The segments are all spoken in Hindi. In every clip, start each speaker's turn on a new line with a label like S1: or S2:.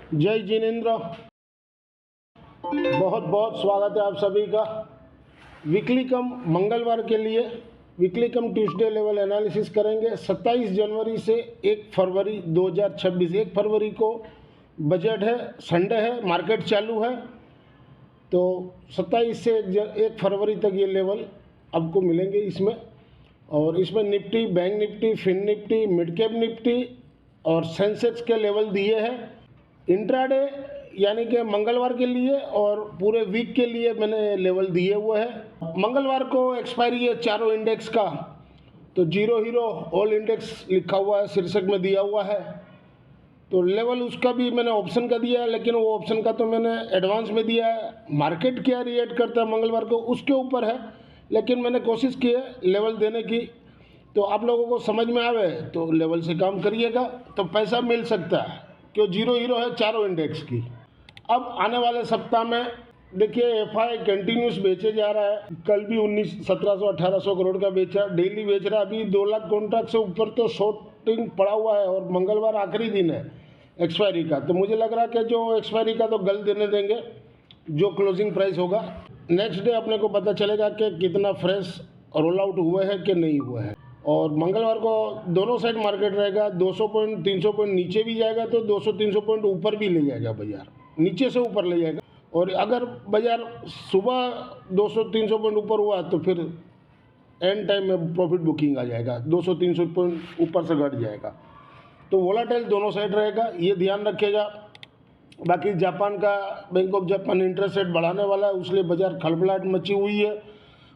S1: जय जिनेन्द्र। बहुत बहुत स्वागत है आप सभी का। वीकली कम मंगलवार के लिए वीकली कम ट्यूसडे लेवल एनालिसिस करेंगे 27 जनवरी से 1 फरवरी 2026। 1 फरवरी को बजट है, संडे है, मार्केट चालू है, तो 27 से 1 फरवरी तक ये लेवल आपको मिलेंगे इसमें। और इसमें Nifty, bank Nifty, fin Nifty, mid cap Nifty और सेंसेक्स के लेवल दिए हैं। इंट्राडे यानी कि मंगलवार के लिए और पूरे वीक के लिए मैंने लेवल दिए हुए हैं। मंगलवार को एक्सपायरी है चारों इंडेक्स का, तो जीरो हीरो ऑल इंडेक्स लिखा हुआ है, शीर्षक में दिया हुआ है। तो लेवल उसका भी मैंने ऑप्शन का दिया है, लेकिन वो ऑप्शन का तो मैंने एडवांस में दिया है। मार्केट क्या रिएक्ट करता है मंगलवार को उसके ऊपर है, लेकिन मैंने कोशिश की है लेवल देने की। तो आप लोगों को समझ में आवे तो लेवल से काम करिएगा तो पैसा मिल सकता है, क्यों जीरो हीरो है चारों इंडेक्स की। अब आने वाले सप्ताह में देखिए एफआई कंटिन्यूस बेचे जा रहा है। कल भी 1700-1800 करोड़ का बेचा, डेली बेच रहा है। अभी 2 लाख कॉन्ट्रैक्ट से ऊपर तो शॉर्टिंग पड़ा हुआ है और मंगलवार आखिरी दिन है एक्सपायरी का। तो मुझे लग रहा है कि जो एक्सपायरी का तो गल देने देंगे, जो क्लोजिंग प्राइस होगा नेक्स्ट डे अपने को पता चलेगा कि कितना फ्रेश रोल आउट हुए हैं कि नहीं हुए हैं। और मंगलवार को दोनों साइड मार्केट रहेगा। 200 पॉइंट 300 पॉइंट नीचे भी जाएगा तो 200-300 पॉइंट ऊपर भी ले जाएगा बाजार, नीचे से ऊपर ले जाएगा। और अगर बाजार सुबह 200-300 पॉइंट ऊपर हुआ तो फिर एंड टाइम में प्रॉफिट बुकिंग आ जाएगा, 200-300 पॉइंट ऊपर से घट जाएगा। तो वोलाटाइल दोनों साइड रहेगा, ये ध्यान रखिएगा। बाकी जापान का bank of Japan interest rate बढ़ाने वाला है, इसलिए बाजार खलबलाहट मची हुई है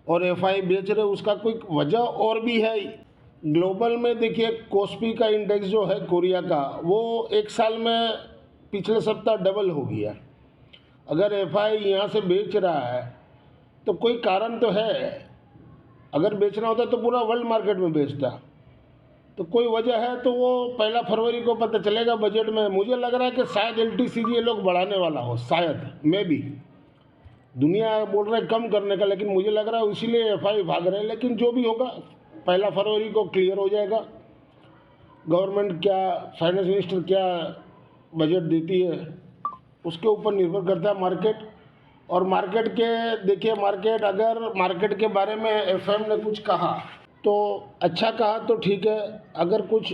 S1: और एफआई बेच रहे। उसका कोई वजह और भी है। ग्लोबल में देखिए कोस्पी का इंडेक्स जो है कोरिया का, वो एक साल में पिछले सप्ताह डबल हो गया। अगर एफआई यहाँ से बेच रहा है तो कोई कारण तो है। अगर बेचना होता तो पूरा वर्ल्ड मार्केट में बेचता, तो कोई वजह है तो वो 1 फरवरी को पता चलेगा बजट में। मुझे लग रहा है कि शायद एलटीसीजी ये लोग बढ़ाने वाला हो, शायद मे भी। दुनिया बोल रहे कम करने का, लेकिन मुझे लग रहा है इसीलिए एफआई भाग रहे हैं। लेकिन जो भी होगा 1 फरवरी को क्लियर हो जाएगा। गवर्नमेंट क्या, फाइनेंस मिनिस्टर क्या बजट देती है उसके ऊपर निर्भर करता है मार्केट। और मार्केट के देखिए, मार्केट अगर मार्केट के बारे में एफएम ने कुछ कहा तो अच्छा कहा तो ठीक है, अगर कुछ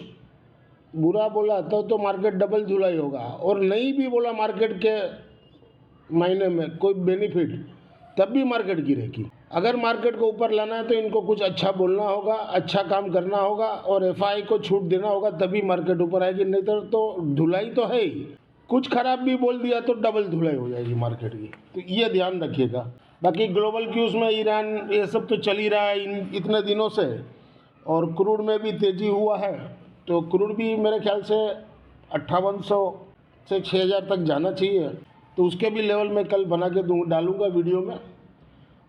S1: बुरा बोला तो मार्केट डबल धुलाई होगा। और नहीं भी बोला मार्केट के महीने में कोई बेनिफिट, तब भी मार्केट गिरेगी। अगर मार्केट को ऊपर लाना है तो इनको कुछ अच्छा बोलना होगा, अच्छा काम करना होगा और एफआई को छूट देना होगा, तभी मार्केट ऊपर आएगी। नहीं तो धुलाई तो है ही, कुछ खराब भी बोल दिया तो डबल धुलाई हो जाएगी मार्केट की। तो ये ध्यान रखिएगा। बाकी ग्लोबल क्यूज़ में ईरान ये सब तो चल ही रहा है इतने दिनों से, और क्रूड में भी तेज़ी हुआ है। तो क्रूड भी मेरे ख्याल से 5800 से 6000 तक जाना चाहिए। तो उसके भी लेवल में कल बना के डालूंगा वीडियो में।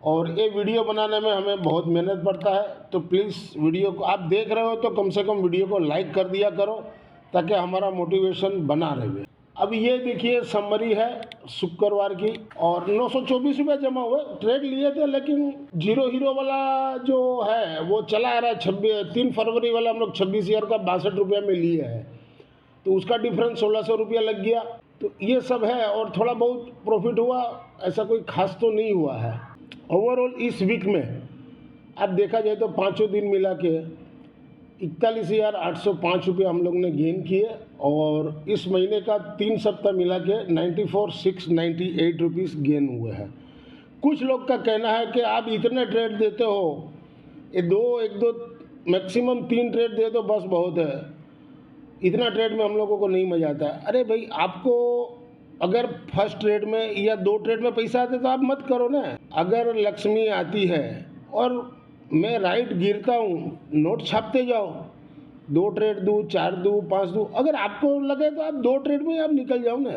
S1: और ये वीडियो बनाने में हमें बहुत मेहनत पड़ता है, तो प्लीज़ वीडियो को आप देख रहे हो तो कम से कम वीडियो को लाइक कर दिया करो, ताकि हमारा मोटिवेशन बना रहे। अब ये देखिए समरी है शुक्रवार की, और 924 रुपये जमा हुए। ट्रेड लिए थे, लेकिन जीरो हीरो वाला जो है वो चला आ रहा है। 3 फरवरी वाला हम लोग 26,062 रुपये में लिए हैं, तो उसका डिफरेंस 1600 रुपया लग गया। तो ये सब है, और थोड़ा बहुत प्रॉफिट हुआ, ऐसा कोई खास तो नहीं हुआ है। ओवरऑल इस वीक में अब देखा जाए तो पाँचों दिन मिला के 41,805 रुपये हम लोग ने गेन किए। और इस महीने का 3 सप्ताह मिला के 94,698 रुपीज़ गेन हुए हैं। कुछ लोग का कहना है कि आप इतने ट्रेड देते हो, ये एक दो मैक्सिमम 3 ट्रेड दे दो बस बहुत है, इतना ट्रेड में हम लोगों को नहीं मज़ा आता है। अरे भाई, आपको अगर फर्स्ट ट्रेड में या 2 ट्रेड में पैसा आते तो आप मत करो ना। अगर लक्ष्मी आती है और मैं राइट गिरता हूँ, नोट छापते जाओ, 2 ट्रेड दूँ, 4 दूँ, 5 दूँ। अगर आपको लगे तो आप 2 ट्रेड में आप निकल जाओ ना।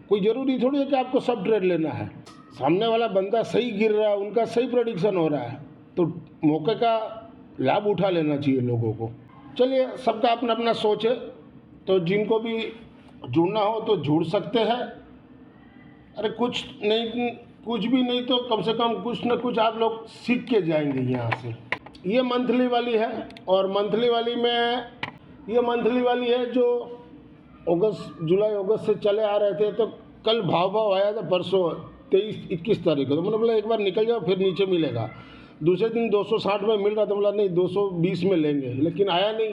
S1: कोई ज़रूरी थोड़ी है कि आपको सब ट्रेड लेना है। सामने वाला बंदा सही गिर रहा है, उनका सही प्रेडिक्शन हो रहा है, तो मौके का लाभ उठा लेना चाहिए लोगों को। चलिए, सबका अपना अपना सोच है, तो जिनको भी जुड़ना हो तो जुड़ सकते हैं। अरे कुछ भी नहीं तो कम से कम कुछ न कुछ आप लोग सीख के जाएंगे यहाँ से। ये मंथली वाली है, और मंथली वाली में ये मंथली वाली है जो अगस्त जुलाई अगस्त से चले आ रहे थे, तो कल भाव आया था परसों 23-21 तारीख को, तो मैंने बोला एक बार निकल जाओ फिर नीचे मिलेगा। दूसरे दिन 260 में मिल रहा था, बोला नहीं 220 में लेंगे, लेकिन आया नहीं।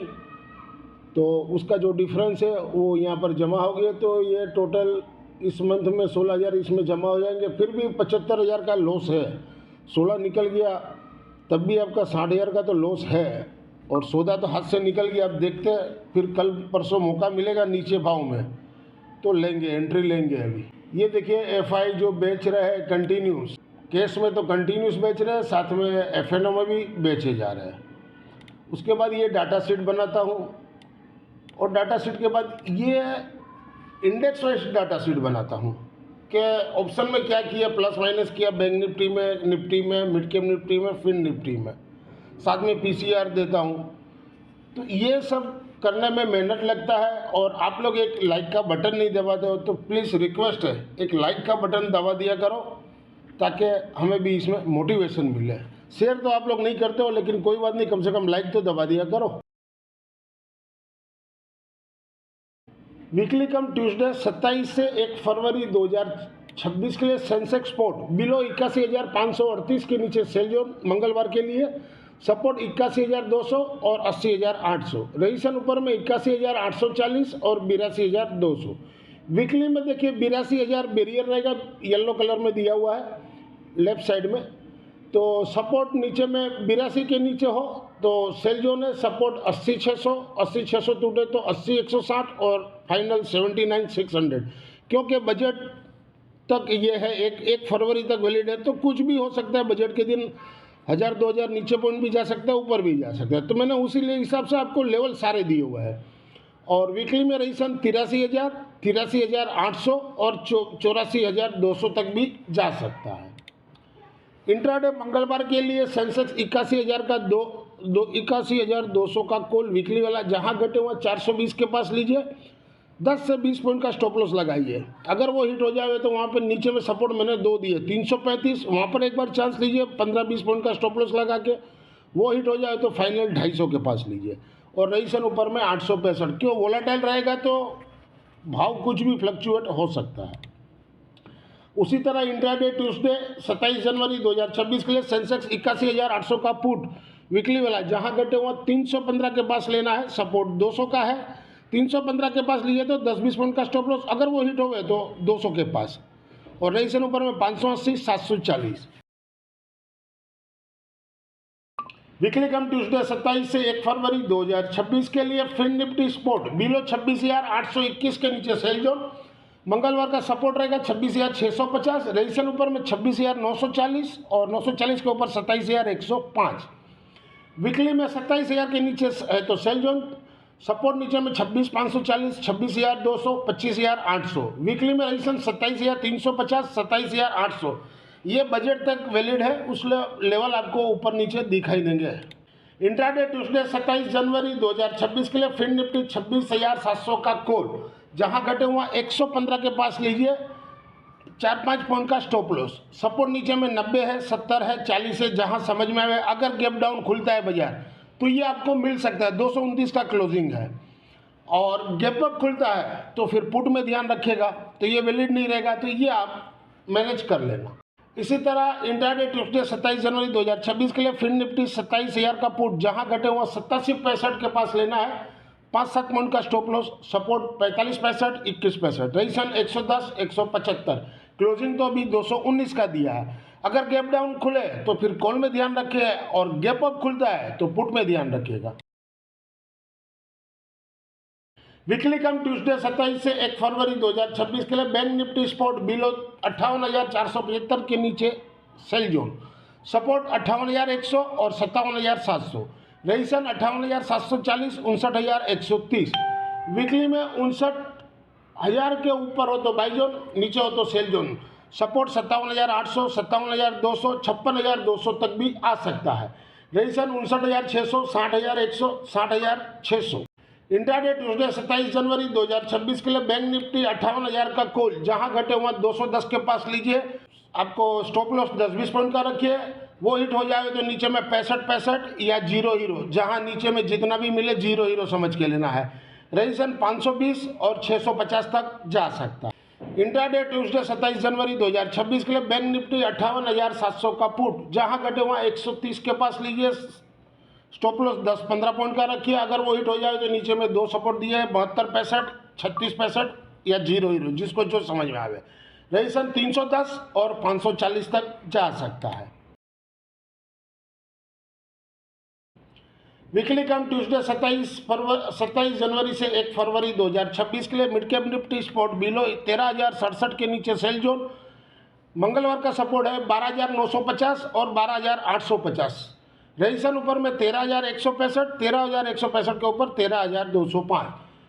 S1: तो उसका जो डिफरेंस है वो यहाँ पर जमा हो गया। तो ये टोटल इस मंथ में 16,000 इसमें जमा हो जाएंगे। फिर भी 75,000 का लॉस है। 16 निकल गया तब भी आपका 60,000 का तो लॉस है, और सौदा तो हाथ से निकल गया। अब देखते हैं, फिर कल परसों मौका मिलेगा नीचे भाव में तो लेंगे, एंट्री लेंगे। अभी ये देखिए एफआई जो बेच रहे हैं कंटिन्यूस, कैश में तो कंटिन्यूस बेच रहे हैं, साथ में एफएनओ में भी बेचे जा रहे हैं। उसके बाद ये डाटा शीट बनाता हूँ, और डाटा शीट के बाद ये इंडेक्स वाइज डाटा शीट बनाता हूँ कि ऑप्शन में क्या किया, प्लस माइनस किया, बैंक निफ्टी में, मिड कैप निफ्टी में, फिन निफ्टी में, साथ में पीसीआर देता हूँ। तो ये सब करने में मेहनत लगता है। और आप लोग एक लाइक का बटन नहीं दबाते हो, तो प्लीज़ रिक्वेस्ट है एक लाइक का बटन दबा दिया करो, ताकि हमें भी इसमें मोटिवेशन मिले। शेयर तो आप लोग नहीं करते हो, लेकिन कोई बात नहीं, कम से कम लाइक तो दबा दिया करो। वीकली कम ट्यूसडे 27 से 1 फरवरी 2026 के लिए सेंसेक्स स्पोर्ट बिलो 81,538 के नीचे सेल जोन मंगलवार के लिए, सपोर्ट 81,200 और 80,800, रजिस्ट्रेशन ऊपर में 81,840 और 82,200। वीकली में देखिए 82,000 बैरियर रहेगा, येलो कलर में दिया हुआ है लेफ्ट साइड में। तो सपोर्ट नीचे में 82 के नीचे हो तो सेल जोन है, सपोर्ट 80,600, 80,600 टूटे तो 80,160 और फाइनल 79,600। क्योंकि बजट तक ये है, 1 फरवरी तक वैलिड है, तो कुछ भी हो सकता है। बजट के दिन 1,000-2,000 नीचे पॉइंट भी जा सकता है, ऊपर भी जा सकता है। तो मैंने उसी हिसाब से आपको लेवल सारे दिए हुए हैं। और वीकली में रजिस्ट्रेशन 83,000, 83,800 और 84,200 तक भी जा सकता है। इंट्राडे मंगलवार के लिए सेंसेक्स 81,000 का 81,200 का कॉल वीकली वाला, जहां घटे हुआ 420 के पास लीजिए, 10 से 20 पॉइंट का स्टॉप लॉस लगाइए। अगर वो हिट हो जाए तो वहाँ पे नीचे में सपोर्ट मैंने 2 दिए, 335, वहाँ पर एक बार चांस लीजिए, 15-20 पॉइंट का स्टॉप लॉस लगा के। वो हिट हो जाए तो फाइनल 250 के पास लीजिए, और रजिस्ट्रेशन ऊपर में 865। क्यों वोलाटाइल रहेगा तो भाव कुछ भी फ्लक्चुएट हो सकता है। उसी तरह इंट्राडे ट्यूसडे 27 जनवरी 2026 के लिए सेंसेक्स 81,800 का पुट वीकली वाला, जहां घटे हुआ 315 के पास लेना है, सपोर्ट 200 का है, 315 के पास लिए तो 10-20 पॉइंट का स्टॉप लॉस, अगर वो हिट हो गए तो 200 के पास, और रजिस्ट्रेशन ऊपर में 580, 740। वीकली कम ट्यूसडे 27 से 1 फरवरी 2026 के लिए फिन निफ्टी स्पोर्ट बिलो 26,821 के नीचे सेल जोन, मंगलवार का सपोर्ट रहेगा 26,650, रजिस्ट्रेशन ऊपर में 26,940 और 940 के ऊपर 27,105। वीकली में 27,000 के नीचे है तो सेल जोन, सपोर्ट नीचे में 26,540, 26,200, 25,800। वीकली में रजिस्ट्रेशन 27,350, 27,800। ये बजट तक वैलिड है, उस लेवल आपको ऊपर नीचे दिखाई देंगे। इंट्राडे ट्यूसडे 27 जनवरी 2026 के लिए फिन निफ्टी 26,700 का कॉल, जहां घटे हुआ 115 के पास लीजिए, 4-5 पॉइंट का स्टॉप लॉस, सपोर्ट नीचे में 90 है, 70 है, 40 है, जहां समझ में आए। अगर गैप डाउन खुलता है बाजार तो ये आपको मिल सकता है, 229 का क्लोजिंग है, और गैप अप खुलता है तो फिर पुट में ध्यान रखिएगा, तो ये वैलिड नहीं रहेगा, तो ये आप मैनेज कर लेना। इसी तरह इंट्राडे ट्यूसडे 27 जनवरी 2026 के लिए फिन निफ्टी 27,000 का पुट, जहां घटे हुआ 87-65 के पास लेना है, 5-7 पॉइंट का stop loss, support 45-65, 21-65, registration 110, 175, closing तो अभी 219 का दिया है। अगर गैप डाउन खुले तो फिर कॉल में ध्यान रखिए, और गैप अप खुलता है तो पुट में ध्यान रखिएगा। वीकली कम ट्यूसडे 27 से 1 फरवरी 2026 के लिए बैंक निफ्टी स्पोर्ट बिलो 58,475 के नीचे सेल जोन, सपोर्ट 58,100 और 57,700, रजिस्ट्रेशन 58,740, 59,130। वीकली में 59,000 के ऊपर हो तो बाई जोन, नीचे हो तो सेल जोन, सपोर्ट 57,800, 57,200, 56,200 तक भी आ सकता है, रजिस्ट्रेशन 59,600, 60,100, 60,600। इंट्राडे ट्यूसडे 27 जनवरी 2026 के लिए बैंक निफ्टी 58,000 का कॉल, जहां घटे हुआ 210 के पास लीजिए, आपको स्टॉप लॉस 10-20 पॉइंट का रखिए। वो हिट हो जाए तो नीचे में 65-65 या 0 हीरो, जहां नीचे में जितना भी मिले 0 हीरो समझ के लेना है। रजिस्ट्रेशन 520 और 650 तक जा सकता है। इंट्राडे ट्यूसडे 27 जनवरी 2026 के लिए बैंक निफ्टी 58,700 का पुट, जहां घटे वहां 130 के पास लीजिए, स्टॉप लॉस 10-15 पॉइंट का रखिए। अगर वो हिट हो जाए तो नीचे में 2 सपोर्ट दिए हैं, 72-65, 36-65 या 0 जिसको जो समझ में आवे। रजिस्ट्रेशन 310 और 540 तक जा सकता है। वीकली कम ट्यूसडे 27 जनवरी से 1 फरवरी 2026 के लिए mid cap Nifty spot below 13,067 के नीचे सेल जोन। मंगलवार का सपोर्ट है 12,950 और 12,850। रजिस्ट्रेशन ऊपर में 13,165, 13,165 के ऊपर 13,205।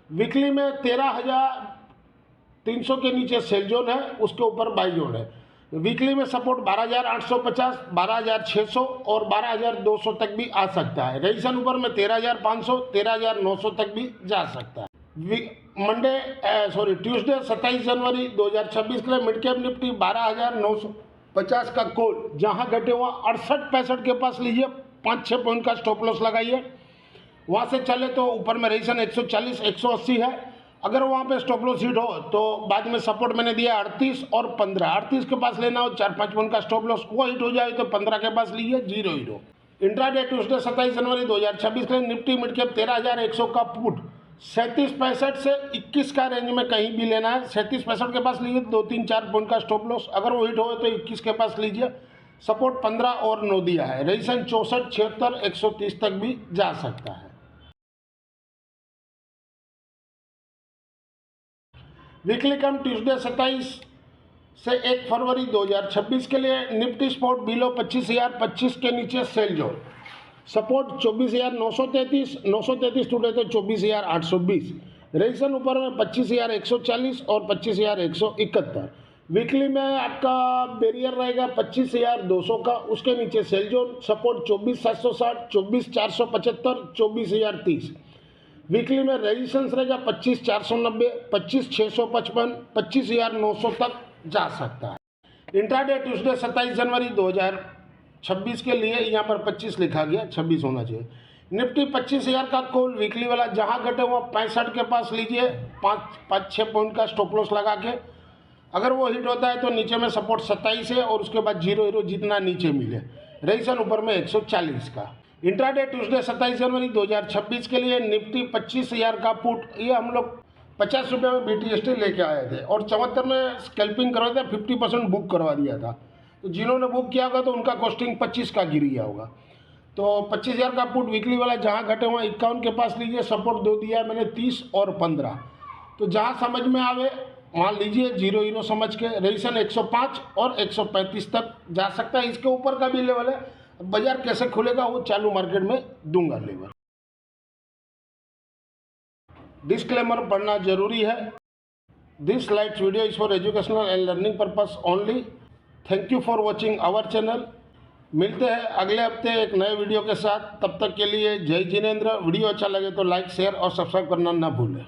S1: वीकली में 13,300 के नीचे सेल जोन है, उसके ऊपर बाई जोन है। वीकली में सपोर्ट 12,850, 12,600 और 12,200 तक भी आ सकता है। रजिस्ट्रेशन ऊपर में 13,500, 13,900 तक भी जा सकता है। ट्यूसडे 27 जनवरी 2026 के लिए मिड कैप निफ्टी 12,950 का कॉल, जहां घटे हुआ 68-65 के पास लीजिए, 5-6 पॉइंट का स्टॉप लॉस लगाइए। वहां से चले तो ऊपर में रजिस्ट्रेशन 140-180 है। अगर वहाँ पे स्टॉप लॉस हिट हो तो बाद में सपोर्ट मैंने दिया 38 और 15। 38 के पास लेना हो, 4-5 पॉइंट का स्टॉप लॉस, वो हिट हो जाए तो 15 के पास लीजिए, 0 इंट्राडे ट्यूसडे 27 जनवरी 2026 के लिए निफ्टी मिड कैप 13,100 का पुट 37-65 से 21 का रेंज में कहीं भी लेना है। 37-65 के पास लीजिए, 2-3-4 पॉइंट का स्टॉप लॉस। अगर वो हिट हो तो 21 के पास लीजिए, सपोर्ट 15 और 9 दिया है। रजिस्ट्रेशन 64, 76, 130 तक भी जा सकता है। वीकली कम ट्यूसडे 27 से 1 फरवरी 2026 के लिए निफ्टी स्पॉट बिलो 25,025 के नीचे सेल जोन। सपोर्ट 24,933, 933 टूटे तो 24,820। रजिस्ट्रेशन ऊपर में 25,140 और 25,171। वीकली में आपका बैरियर रहेगा 25,200 का, उसके नीचे सेल जोन। सपोर्ट 24,760, 24,475, 24,030। वीकली में रेजिस्टेंस रहेगा 25,490, 25,655, 25,900 तक जा सकता है। इंट्राडे ट्यूसडे 27 जनवरी 2026 के लिए यहाँ पर 25 लिखा गया, 26 होना चाहिए। निफ्टी 25,000 का कॉल वीकली वाला, जहाँ घटे हुआ 65 के पास लीजिए, 5-6 पॉइंट का स्टॉप लॉस लगा के। अगर वो हिट होता है तो नीचे में सपोर्ट 27 है और उसके बाद 0 जितना नीचे मिले। रजिस्ट्रेशन ऊपर में 140 का। इंट्राडे ट्यूसडे 27 जनवरी 2026 के लिए निफ्टी 25,000 का पुट, ये हम लोग 50 रुपये में BTST लेके आए थे और 74 में स्कैल्पिंग करवा था, 50% बुक करवा दिया था। तो जिन्होंने बुक किया होगा तो उनका कॉस्टिंग 25 का गिर गया होगा। तो 25,000 का पुट वीकली वाला, जहाँ घटे हुआ 51 के पास लीजिए, सपोर्ट 2 दिया है मैंने, 30 और 15। तो जहाँ समझ में आवे वहाँ लीजिए, 0 समझ के। रजिस्ट्रेशन 105 और 135 तक जा सकता है। इसके ऊपर का भी लेवल है, बाजार कैसे खुलेगा वो चालू मार्केट में दूंगा लेवल। डिस्क्लेमर पढ़ना जरूरी है। This slides video is for educational and learning purpose only. Thank you for watching our channel. मिलते हैं अगले हफ्ते एक नए वीडियो के साथ। तब तक के लिए जय जिनेंद्र। वीडियो अच्छा लगे तो लाइक, शेयर और सब्सक्राइब करना ना भूलें।